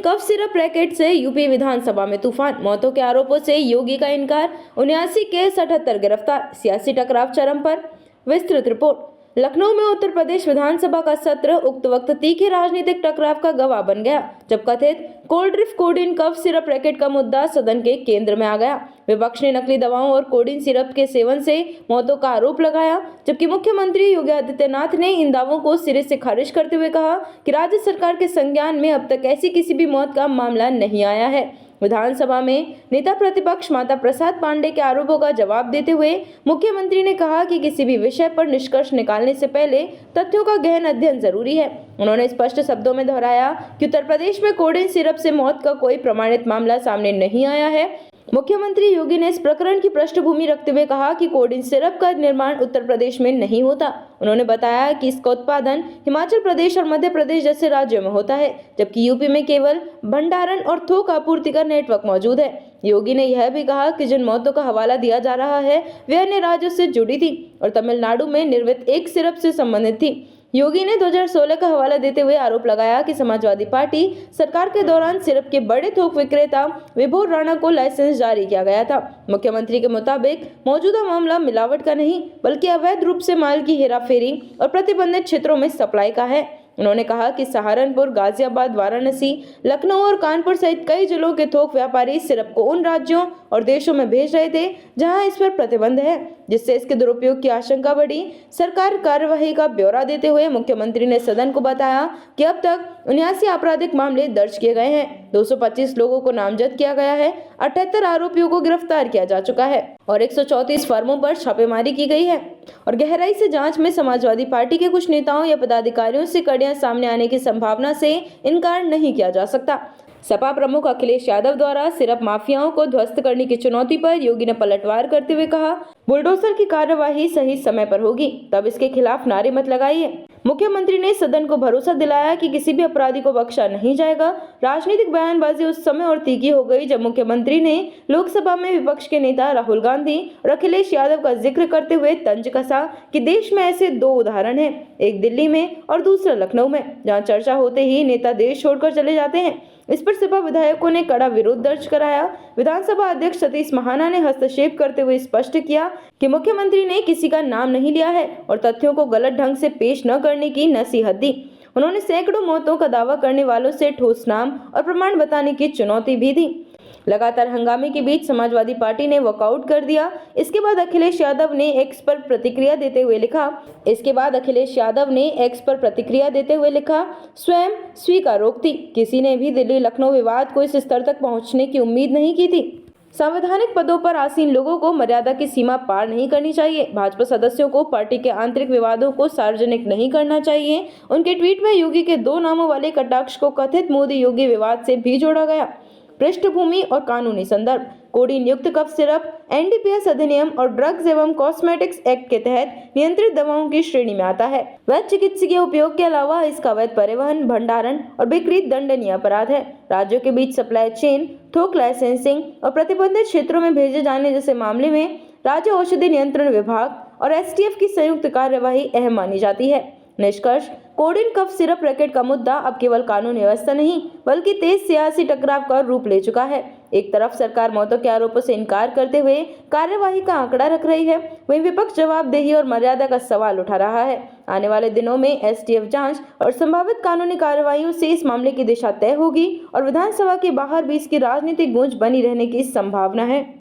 Cough syrup racket से UP विधानसभा में तूफान, मौतों के आरोपों से योगी का इनकार, 79 के 77 गिरफ्तार, सियासी टकराव चरम पर। विस्तृत रिपोर्ट। लखनऊ में उत्तर प्रदेश विधानसभा का सत्र उक्त वक्त तीखे राजनीतिक टकराव का गवाह बन गया, जब कथित कोल्ड्रिफ्ट कोडीन कफ सिरप रैकेट का मुद्दा सदन के केंद्र में आ गया। विपक्ष ने नकली दवाओं और कोडीन सिरप के सेवन से मौतों का आरोप लगाया, जबकि मुख्यमंत्री योगी आदित्यनाथ ने इन दावों को सिरे से खारिज करते हुए कहा कि राज्य सरकार के संज्ञान में अब तक ऐसी किसी भी मौत का मामला नहीं आया है। विधानसभा में नेता प्रतिपक्ष माता प्रसाद पांडे के आरोपों का जवाब देते हुए मुख्यमंत्री ने कहा कि किसी भी विषय पर निष्कर्ष निकालने से पहले तथ्यों का गहन अध्ययन जरूरी है। उन्होंने स्पष्ट शब्दों में दोहराया कि उत्तर प्रदेश में कोडीन सिरप से मौत का कोई प्रमाणित मामला सामने नहीं आया है। मुख्यमंत्री योगी ने इस प्रकरण की पृष्ठभूमि रखते हुए कहा कि कोडीन सिरप का निर्माण उत्तर प्रदेश में नहीं होता। उन्होंने बताया कि इसका उत्पादन हिमाचल प्रदेश और मध्य प्रदेश जैसे राज्यों में होता है, जबकि यूपी में केवल भंडारण और थोक आपूर्ति का नेटवर्क मौजूद है। योगी ने यह भी कहा कि जिन मौतों का हवाला दिया जा रहा है वे अन्य राज्यों से जुड़ी थी और तमिलनाडु में निर्मित एक सिरप से संबंधित थी। योगी ने 2016 का हवाला देते हुए आरोप लगाया कि समाजवादी पार्टी सरकार के दौरान सिरप के बड़े थोक विक्रेता विभोर राणा को लाइसेंस जारी किया गया था। मुख्यमंत्री के मुताबिक मौजूदा मामला मिलावट का नहीं बल्कि अवैध रूप से माल की हेराफेरी और प्रतिबंधित क्षेत्रों में सप्लाई का है। उन्होंने कहा कि सहारनपुर, गाजियाबाद, वाराणसी, लखनऊ और कानपुर सहित कई जिलों के थोक व्यापारी सिरप को उन राज्यों और देशों में भेज रहे थे जहां इस पर प्रतिबंध है, जिससे इसके दुरुपयोग की आशंका बढ़ी। सरकार कार्यवाही का ब्यौरा देते हुए मुख्यमंत्री ने सदन को बताया कि अब तक 79 आपराधिक मामले दर्ज किए गए हैं, 225 लोगों को नामजद किया गया है, 78 आरोपियों को गिरफ्तार किया जा चुका है और 134 फर्मों पर छापेमारी की गई है और गहराई से जांच में समाजवादी पार्टी के कुछ नेताओं या पदाधिकारियों से कड़ियां सामने आने की संभावना से इनकार नहीं किया जा सकता। सपा प्रमुख अखिलेश यादव द्वारा सिरप माफियाओं को ध्वस्त करने की चुनौती पर योगी ने पलटवार करते हुए कहा, बुलडोजर की कार्यवाही सही समय पर होगी, तब इसके खिलाफ नारे मत लगाइए। मुख्यमंत्री ने सदन को भरोसा दिलाया कि किसी भी अपराधी को बख्शा नहीं जाएगा। राजनीतिक बयानबाजी उस समय और तीखी हो गई जब मुख्यमंत्री ने लोकसभा में विपक्ष के नेता राहुल गांधी और अखिलेश यादव का जिक्र करते हुए तंज कसा कि देश में ऐसे दो उदाहरण हैं, एक दिल्ली में और दूसरा लखनऊ में, जहां चर्चा होते ही नेता देश छोड़कर चले जाते हैं। इस पर सपा विधायकों ने कड़ा विरोध दर्ज कराया। विधानसभा अध्यक्ष सतीश महाना ने हस्तक्षेप करते हुए स्पष्ट किया कि मुख्यमंत्री ने किसी का नाम नहीं लिया है और तथ्यों को गलत ढंग से पेश न करने की नसीहत दी। उन्होंने सैकड़ों मौतों का दावा करने वालों से ठोस नाम और प्रमाण बताने की चुनौती भी दी। लगातार हंगामे के बीच समाजवादी पार्टी ने वॉकआउट कर दिया। इसके बाद अखिलेश यादव ने एक्स पर प्रतिक्रिया देते हुए लिखा, स्वयं स्वीकारोक्ति, किसी ने भी दिल्ली लखनऊ विवाद को इस स्तर तक पहुंचने की उम्मीद नहीं की थी। संवैधानिक पदों पर आसीन लोगों को मर्यादा की सीमा पार नहीं करनी चाहिए। भाजपा सदस्यों को पार्टी के आंतरिक विवादों को सार्वजनिक नहीं करना चाहिए। उनके ट्वीट में योगी के 2 नामों वाले कटाक्ष को कथित मोदी योगी विवाद से भी जोड़ा गया। पृष्ठभूमि और कानूनी संदर्भ। कोडीन युक्त कफ सिरप एनडीपीएस अधिनियम और ड्रग्स एवं कॉस्मेटिक्स एक्ट के तहत नियंत्रित दवाओं की श्रेणी में आता है। वैध चिकित्सकीय उपयोग के अलावा इसका अवैध परिवहन, भंडारण और बिक्री दंडनीय अपराध है। राज्यों के बीच सप्लाई चेन, थोक लाइसेंसिंग और प्रतिबंधित क्षेत्रों में भेजे जाने जैसे मामले में राज्य औषधि नियंत्रण विभाग और एसटीएफ की संयुक्त कार्यवाही अहम मानी जाती है। निष्कर्ष, कोडीन कफ सिरप रैकेट का मुद्दा अब केवल कानून व्यवस्था नहीं बल्कि तेज सियासी टकराव का रूप ले चुका है। एक तरफ सरकार मौतों के आरोपों से इनकार करते हुए कार्यवाही का आंकड़ा रख रही है, वहीं विपक्ष जवाबदेही और मर्यादा का सवाल उठा रहा है। आने वाले दिनों में एसटीएफ जांच और संभावित कानूनी कार्रवाइयों से इस मामले की दिशा तय होगी और विधानसभा के बाहर भी इसकी राजनीतिक गूंज बनी रहने की संभावना है।